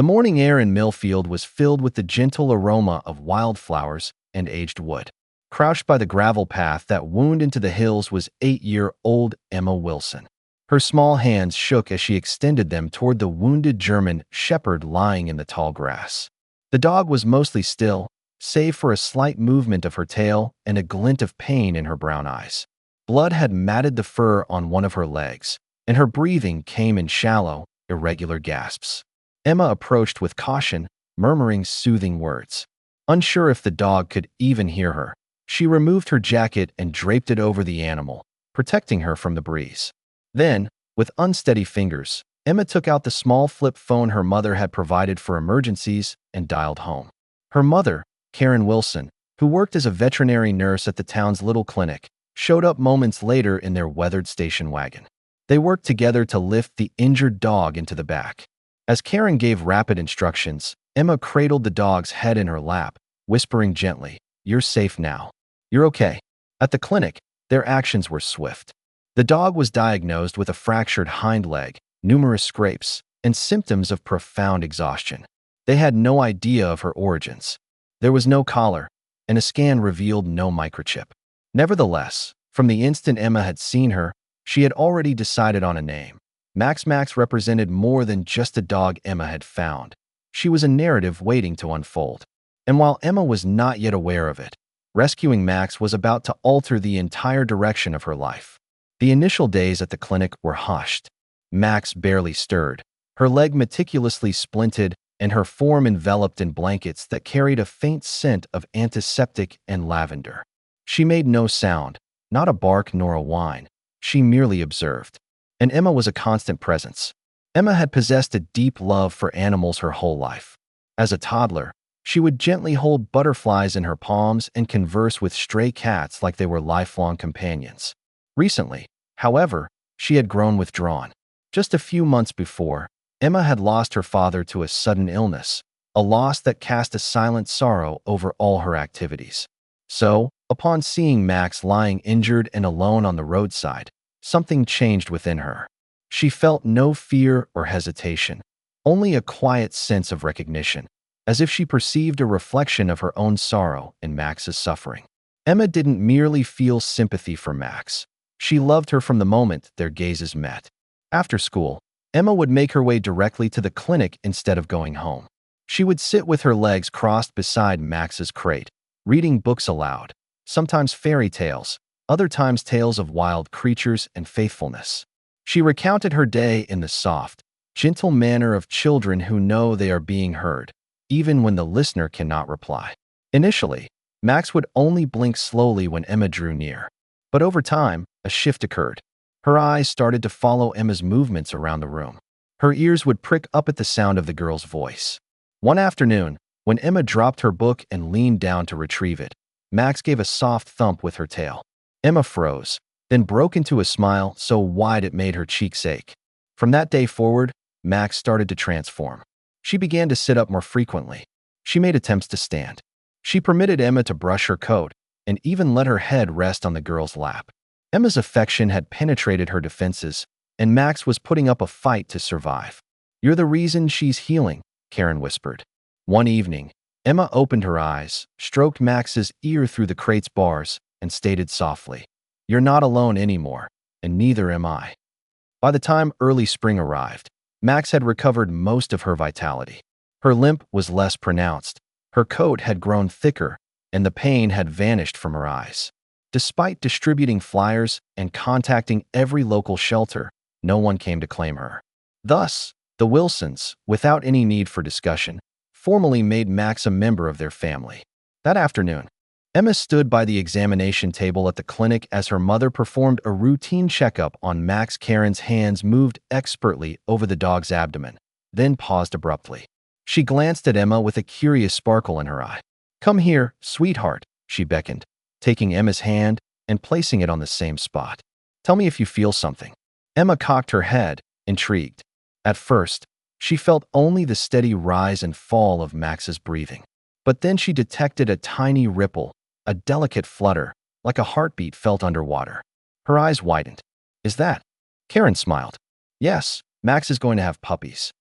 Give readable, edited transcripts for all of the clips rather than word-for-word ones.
The morning air in Millfield was filled with the gentle aroma of wildflowers and aged wood. Crouched by the gravel path that wound into the hills was 8-year-old Emma Wilson. Her small hands shook as she extended them toward the wounded German shepherd lying in the tall grass. The dog was mostly still, save for a slight movement of her tail and a glint of pain in her brown eyes. Blood had matted the fur on one of her legs, and her breathing came in shallow, irregular gasps. Emma approached with caution, murmuring soothing words. Unsure if the dog could even hear her, she removed her jacket and draped it over the animal, protecting her from the breeze. Then, with unsteady fingers, Emma took out the small flip phone her mother had provided for emergencies and dialed home. Her mother, Karen Wilson, who worked as a veterinary nurse at the town's little clinic, showed up moments later in their weathered station wagon. They worked together to lift the injured dog into the back. As Karen gave rapid instructions, Emma cradled the dog's head in her lap, whispering gently, "You're safe now. You're okay." At the clinic, their actions were swift. The dog was diagnosed with a fractured hind leg, numerous scrapes, and symptoms of profound exhaustion. They had no idea of her origins. There was no collar, and a scan revealed no microchip. Nevertheless, from the instant Emma had seen her, she had already decided on a name. Max represented more than just a dog Emma had found. She was a narrative waiting to unfold. And while Emma was not yet aware of it, rescuing Max was about to alter the entire direction of her life. The initial days at the clinic were hushed. Max barely stirred, her leg meticulously splinted and her form enveloped in blankets that carried a faint scent of antiseptic and lavender. She made no sound, not a bark nor a whine. She merely observed. And Emma was a constant presence. Emma had possessed a deep love for animals her whole life. As a toddler, she would gently hold butterflies in her palms and converse with stray cats like they were lifelong companions. Recently, however, she had grown withdrawn. Just a few months before, Emma had lost her father to a sudden illness, a loss that cast a silent sorrow over all her activities. So, upon seeing Max lying injured and alone on the roadside, something changed within her. She felt no fear or hesitation, only a quiet sense of recognition, as if she perceived a reflection of her own sorrow in Max's suffering. Emma didn't merely feel sympathy for Max. She loved her from the moment their gazes met. After school, Emma would make her way directly to the clinic instead of going home. She would sit with her legs crossed beside Max's crate, reading books aloud, sometimes fairy tales, other times tales of wild creatures and faithfulness. She recounted her day in the soft, gentle manner of children who know they are being heard, even when the listener cannot reply. Initially, Max would only blink slowly when Emma drew near. But over time, a shift occurred. Her eyes started to follow Emma's movements around the room. Her ears would prick up at the sound of the girl's voice. One afternoon, when Emma dropped her book and leaned down to retrieve it, Max gave a soft thump with her tail. Emma froze, then broke into a smile so wide it made her cheeks ache. From that day forward, Max started to transform. She began to sit up more frequently. She made attempts to stand. She permitted Emma to brush her coat and even let her head rest on the girl's lap. Emma's affection had penetrated her defenses, and Max was putting up a fight to survive. "You're the reason she's healing," Karen whispered. One evening, Emma opened her eyes, stroked Max's ear through the crate's bars, and stated softly, "You're not alone anymore, and neither am I." By the time early spring arrived, Max had recovered most of her vitality. Her limp was less pronounced, her coat had grown thicker, and the pain had vanished from her eyes. Despite distributing flyers and contacting every local shelter, no one came to claim her. Thus, the Wilsons, without any need for discussion, formally made Max a member of their family. That afternoon, Emma stood by the examination table at the clinic as her mother performed a routine checkup on Max. Karen's hands moved expertly over the dog's abdomen, then paused abruptly. She glanced at Emma with a curious sparkle in her eye. "Come here, sweetheart," she beckoned, taking Emma's hand and placing it on the same spot. "Tell me if you feel something." Emma cocked her head, intrigued. At first, she felt only the steady rise and fall of Max's breathing. But then she detected a tiny ripple, a delicate flutter, like a heartbeat felt underwater. Her eyes widened. "Is that?" Karen smiled. "Yes, Max is going to have puppies."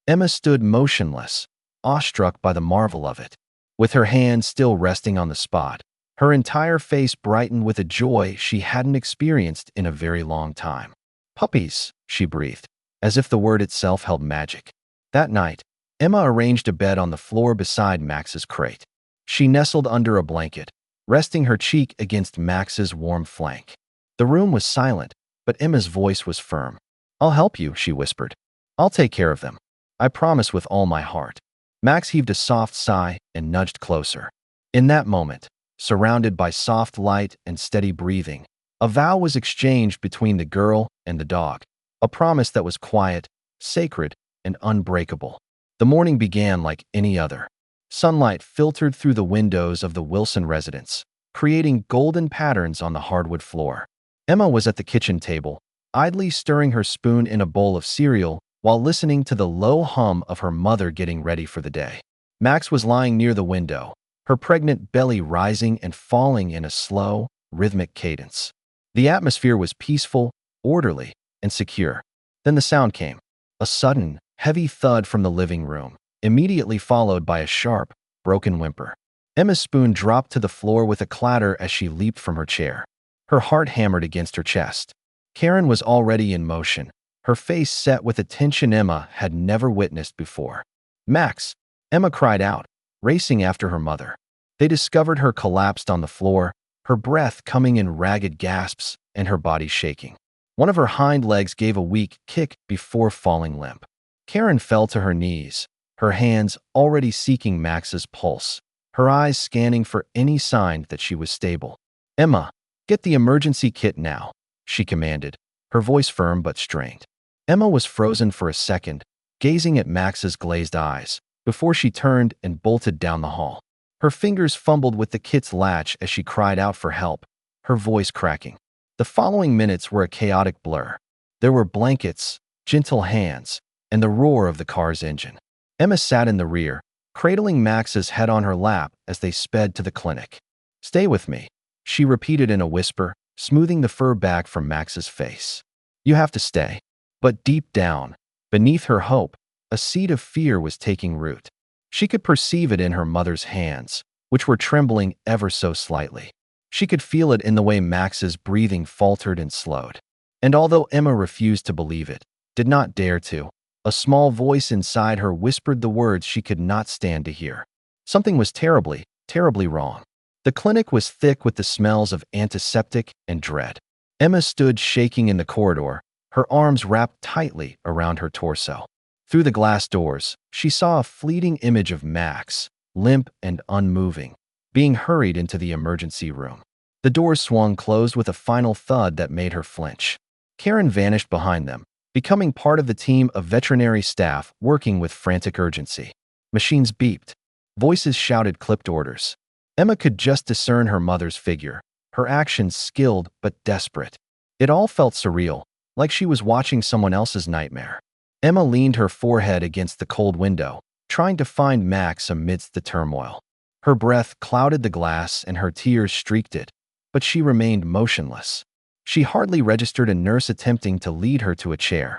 Emma stood motionless, awestruck by the marvel of it. With her hand still resting on the spot, her entire face brightened with a joy she hadn't experienced in a very long time. "Puppies," she breathed, as if the word itself held magic. That night, Emma arranged a bed on the floor beside Max's crate. She nestled under a blanket, resting her cheek against Max's warm flank. The room was silent, but Emma's voice was firm. "I'll help you," she whispered. "I'll take care of them. I promise with all my heart." Max heaved a soft sigh and nudged closer. In that moment, surrounded by soft light and steady breathing, a vow was exchanged between the girl and the dog, a promise that was quiet, sacred, and unbreakable. The morning began like any other. Sunlight filtered through the windows of the Wilson residence, creating golden patterns on the hardwood floor. Emma was at the kitchen table, idly stirring her spoon in a bowl of cereal while listening to the low hum of her mother getting ready for the day. Max was lying near the window, her pregnant belly rising and falling in a slow, rhythmic cadence. The atmosphere was peaceful, orderly, and secure. Then the sound came, a sudden, heavy thud from the living room, immediately followed by a sharp, broken whimper. Emma's spoon dropped to the floor with a clatter as she leaped from her chair. Her heart hammered against her chest. Karen was already in motion, her face set with a tension Emma had never witnessed before. "Max!" Emma cried out, racing after her mother. They discovered her collapsed on the floor, her breath coming in ragged gasps and her body shaking. One of her hind legs gave a weak kick before falling limp. Karen fell to her knees, her hands already seeking Max's pulse, her eyes scanning for any sign that she was stable. "Emma, get the emergency kit now," she commanded, her voice firm but strained. Emma was frozen for a second, gazing at Max's glazed eyes, before she turned and bolted down the hall. Her fingers fumbled with the kit's latch as she cried out for help, her voice cracking. The following minutes were a chaotic blur. There were blankets, gentle hands, and the roar of the car's engine. Emma sat in the rear, cradling Max's head on her lap as they sped to the clinic. "Stay with me," she repeated in a whisper, smoothing the fur back from Max's face. "You have to stay." But deep down, beneath her hope, a seed of fear was taking root. She could perceive it in her mother's hands, which were trembling ever so slightly. She could feel it in the way Max's breathing faltered and slowed. And although Emma refused to believe it, did not dare to, a small voice inside her whispered the words she could not stand to hear. Something was terribly, terribly wrong. The clinic was thick with the smells of antiseptic and dread. Emma stood shaking in the corridor, her arms wrapped tightly around her torso. Through the glass doors, she saw a fleeting image of Max, limp and unmoving, being hurried into the emergency room. The doors swung closed with a final thud that made her flinch. Karen vanished behind them, becoming part of the team of veterinary staff working with frantic urgency. Machines beeped. Voices shouted clipped orders. Emma could just discern her mother's figure, her actions skilled but desperate. It all felt surreal, like she was watching someone else's nightmare. Emma leaned her forehead against the cold window, trying to find Max amidst the turmoil. Her breath clouded the glass and her tears streaked it, but she remained motionless. She hardly registered a nurse attempting to lead her to a chair.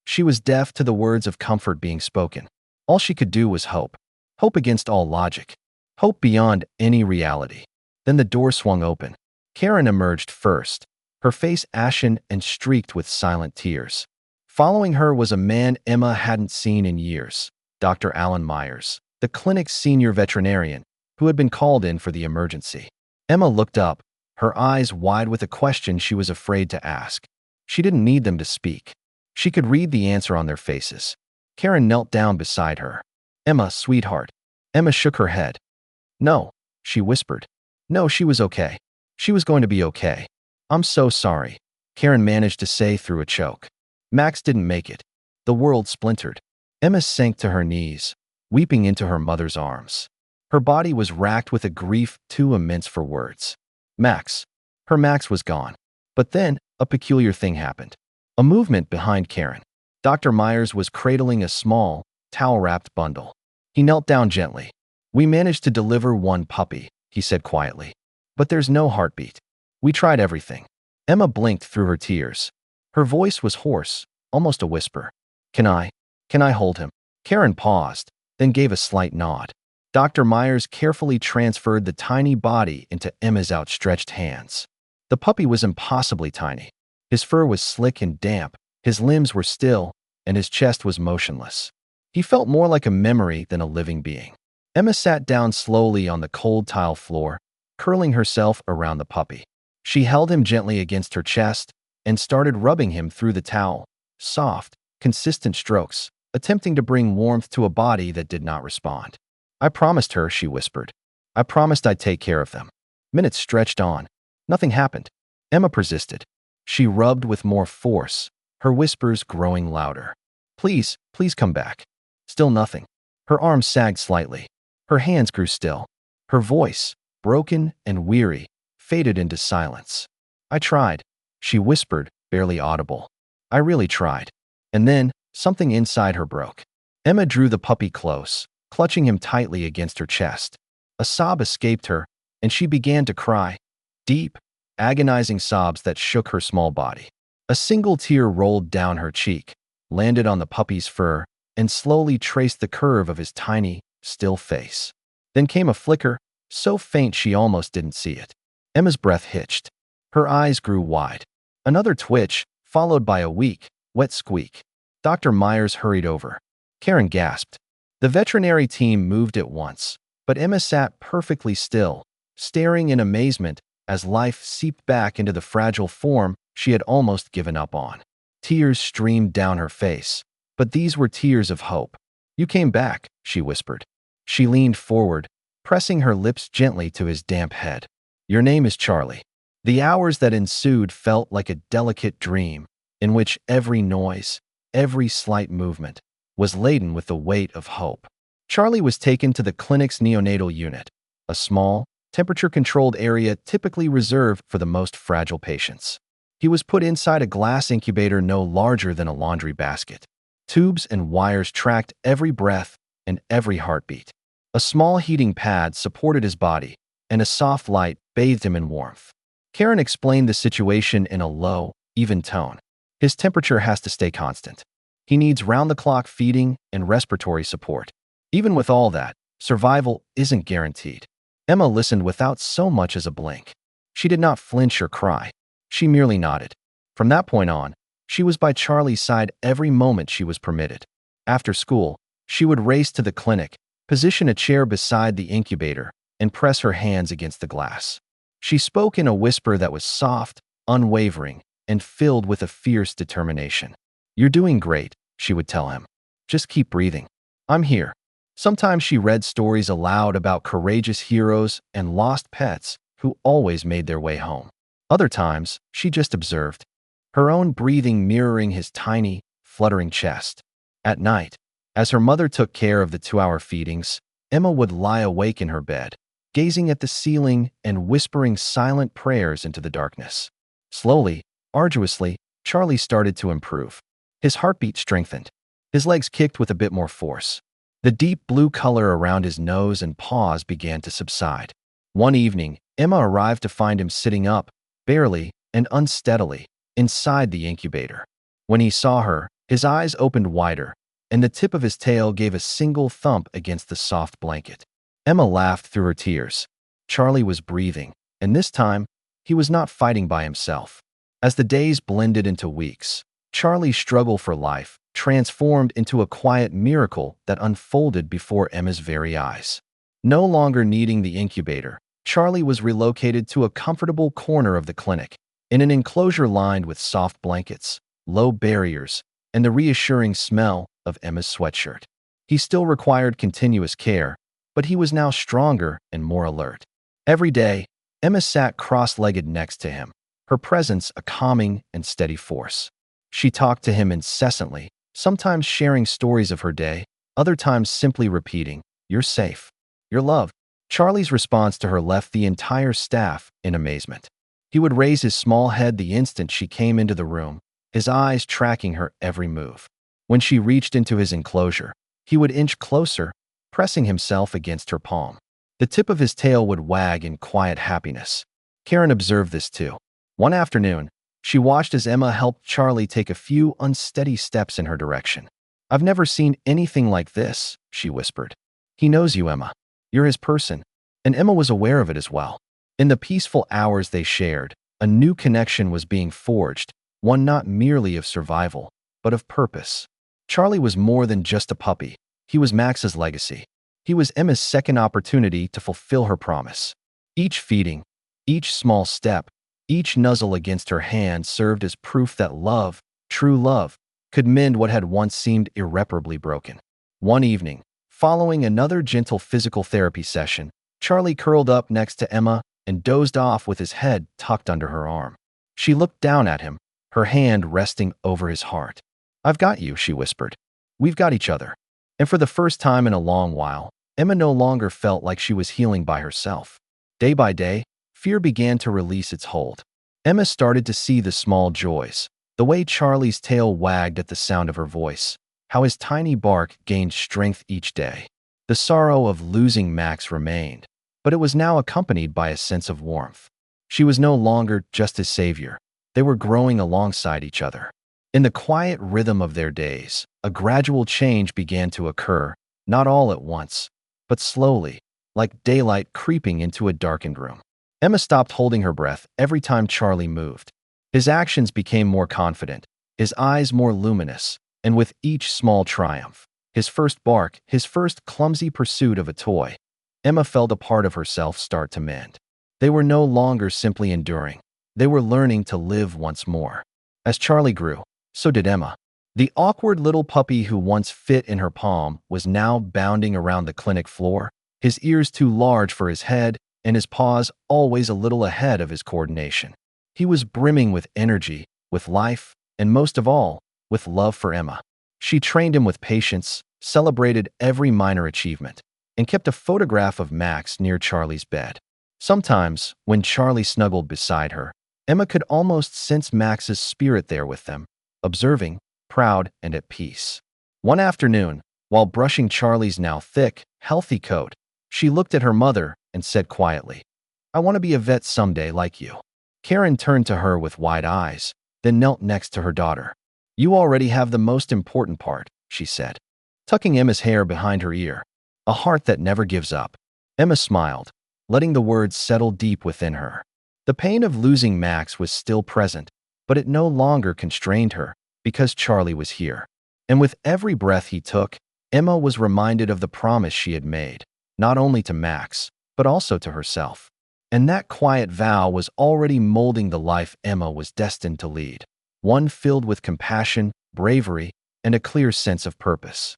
She was deaf to the words of comfort being spoken. All she could do was hope. Hope against all logic. Hope beyond any reality. Then the door swung open. Karen emerged first, her face ashen and streaked with silent tears. Following her was a man Emma hadn't seen in years, Dr. Alan Myers, the clinic's senior veterinarian, who had been called in for the emergency. Emma looked up, her eyes wide with a question she was afraid to ask. She didn't need them to speak. She could read the answer on their faces. Karen knelt down beside her. "Emma, sweetheart." Emma shook her head. "No," she whispered. "No, she was okay. She was going to be okay. I'm so sorry," Karen managed to say through a choke. Max didn't make it. The world splintered. Emma sank to her knees, weeping into her mother's arms. Her body was racked with a grief too immense for words. Max. Her Max was gone. But then, a peculiar thing happened. A movement behind Karen. Dr. Myers was cradling a small, towel-wrapped bundle. He knelt down gently. "We managed to deliver one puppy," he said quietly. "But there's no heartbeat. We tried everything." Emma blinked through her tears. Her voice was hoarse, almost a whisper. Can I hold him?" Karen paused, then gave a slight nod. Dr. Myers carefully transferred the tiny body into Emma's outstretched hands. The puppy was impossibly tiny. His fur was slick and damp, his limbs were still, and his chest was motionless. He felt more like a memory than a living being. Emma sat down slowly on the cold tile floor, curling herself around the puppy. She held him gently against her chest and started rubbing him through the towel, soft, consistent strokes, attempting to bring warmth to a body that did not respond. "I promised her," she whispered. "I promised I'd take care of them." Minutes stretched on. Nothing happened. Emma persisted. She rubbed with more force, her whispers growing louder. "Please, please come back." Still nothing. Her arms sagged slightly. Her hands grew still. Her voice, broken and weary, faded into silence. "I tried," she whispered, barely audible. "I really tried." And then, something inside her broke. Emma drew the puppy close, clutching him tightly against her chest. A sob escaped her, and she began to cry. Deep, agonizing sobs that shook her small body. A single tear rolled down her cheek, landed on the puppy's fur, and slowly traced the curve of his tiny, still face. Then came a flicker, so faint she almost didn't see it. Emma's breath hitched. Her eyes grew wide. Another twitch, followed by a weak, wet squeak. Dr. Myers hurried over. Karen gasped. The veterinary team moved at once, but Emma sat perfectly still, staring in amazement as life seeped back into the fragile form she had almost given up on. Tears streamed down her face, but these were tears of hope. "You came back," she whispered. She leaned forward, pressing her lips gently to his damp head. "Your name is Charlie." The hours that ensued felt like a delicate dream, in which every noise, every slight movement, was laden with the weight of hope. Charlie was taken to the clinic's neonatal unit, a small, temperature-controlled area typically reserved for the most fragile patients. He was put inside a glass incubator no larger than a laundry basket. Tubes and wires tracked every breath and every heartbeat. A small heating pad supported his body, and a soft light bathed him in warmth. Karen explained the situation in a low, even tone. "His temperature has to stay constant. He needs round-the-clock feeding and respiratory support. Even with all that, survival isn't guaranteed." Emma listened without so much as a blink. She did not flinch or cry. She merely nodded. From that point on, she was by Charlie's side every moment she was permitted. After school, she would race to the clinic, position a chair beside the incubator, and press her hands against the glass. She spoke in a whisper that was soft, unwavering, and filled with a fierce determination. "You're doing great," she would tell him. "Just keep breathing. I'm here." Sometimes she read stories aloud about courageous heroes and lost pets who always made their way home. Other times, she just observed, her own breathing mirroring his tiny, fluttering chest. At night, as her mother took care of the 2-hour feedings, Emma would lie awake in her bed, gazing at the ceiling and whispering silent prayers into the darkness. Slowly, arduously, Charlie started to improve. His heartbeat strengthened. His legs kicked with a bit more force. The deep blue color around his nose and paws began to subside. One evening, Emma arrived to find him sitting up, barely and unsteadily, inside the incubator. When he saw her, his eyes opened wider, and the tip of his tail gave a single thump against the soft blanket. Emma laughed through her tears. Charlie was breathing, and this time, he was not fighting by himself. As the days blended into weeks, Charlie's struggle for life transformed into a quiet miracle that unfolded before Emma's very eyes. No longer needing the incubator, Charlie was relocated to a comfortable corner of the clinic, in an enclosure lined with soft blankets, low barriers, and the reassuring smell of Emma's sweatshirt. He still required continuous care, but he was now stronger and more alert. Every day, Emma sat cross-legged next to him, her presence a calming and steady force. She talked to him incessantly, sometimes sharing stories of her day, other times simply repeating, "You're safe. You're loved." Charlie's response to her left the entire staff in amazement. He would raise his small head the instant she came into the room, his eyes tracking her every move. When she reached into his enclosure, he would inch closer, pressing himself against her palm. The tip of his tail would wag in quiet happiness. Karen observed this too. One afternoon, she watched as Emma helped Charlie take a few unsteady steps in her direction. "I've never seen anything like this," she whispered. "He knows you, Emma. You're his person." And Emma was aware of it as well. In the peaceful hours they shared, a new connection was being forged, one not merely of survival, but of purpose. Charlie was more than just a puppy. He was Max's legacy. He was Emma's second opportunity to fulfill her promise. Each feeding, each small step, each nuzzle against her hand served as proof that love, true love, could mend what had once seemed irreparably broken. One evening, following another gentle physical therapy session, Charlie curled up next to Emma and dozed off with his head tucked under her arm. She looked down at him, her hand resting over his heart. "I've got you," she whispered. "We've got each other." And for the first time in a long while, Emma no longer felt like she was healing by herself. Day by day, fear began to release its hold. Emma started to see the small joys, the way Charlie's tail wagged at the sound of her voice, how his tiny bark gained strength each day. The sorrow of losing Max remained, but it was now accompanied by a sense of warmth. She was no longer just his savior. They were growing alongside each other. In the quiet rhythm of their days, a gradual change began to occur, not all at once, but slowly, like daylight creeping into a darkened room. Emma stopped holding her breath every time Charlie moved. His actions became more confident, his eyes more luminous, and with each small triumph, his first bark, his first clumsy pursuit of a toy, Emma felt a part of herself start to mend. They were no longer simply enduring. They were learning to live once more. As Charlie grew, so did Emma. The awkward little puppy who once fit in her palm was now bounding around the clinic floor, his ears too large for his head and his paws always a little ahead of his coordination. He was brimming with energy, with life, and most of all, with love for Emma. She trained him with patience, celebrated every minor achievement, and kept a photograph of Max near Charlie's bed. Sometimes, when Charlie snuggled beside her, Emma could almost sense Max's spirit there with them, observing, proud and at peace. One afternoon, while brushing Charlie's now thick, healthy coat, she looked at her mother and said quietly, "I want to be a vet someday like you." Karen turned to her with wide eyes, then knelt next to her daughter. "You already have the most important part," she said, tucking Emma's hair behind her ear. "A heart that never gives up." Emma smiled, letting the words settle deep within her. The pain of losing Max was still present, but it no longer constrained her, because Charlie was here. And with every breath he took, Emma was reminded of the promise she had made, not only to Max, but also to herself. And that quiet vow was already molding the life Emma was destined to lead, one filled with compassion, bravery, and a clear sense of purpose.